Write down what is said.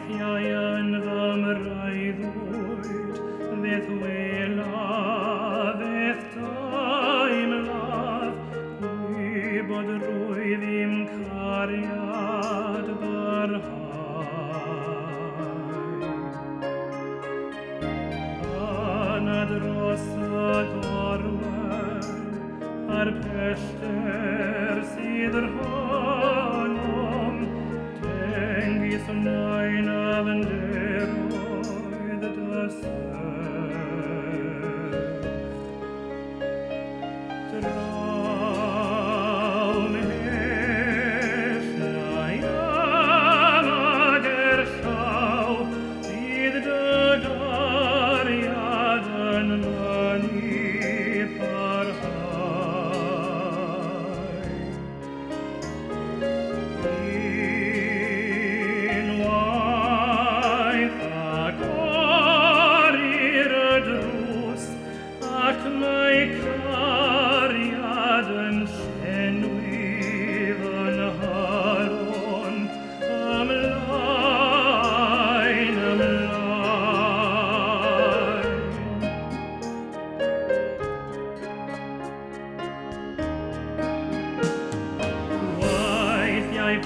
Weithiau yn fy mreuddwyd, Fydd welaf, fydd daim laf, Gwybod rwyf i'm cariad barhau. Yna dros y gorwel, a'r pellter sydd rhanom, Dengis nain a fynderoedd dysef. Draw mhell nain am ag llaw, Bydd dy gariad yn mynnu parhau. Unwaith agorir y drws, ac mae cariad yn llenwi fy nghalon, ymlaen, ymlaen. Weithiau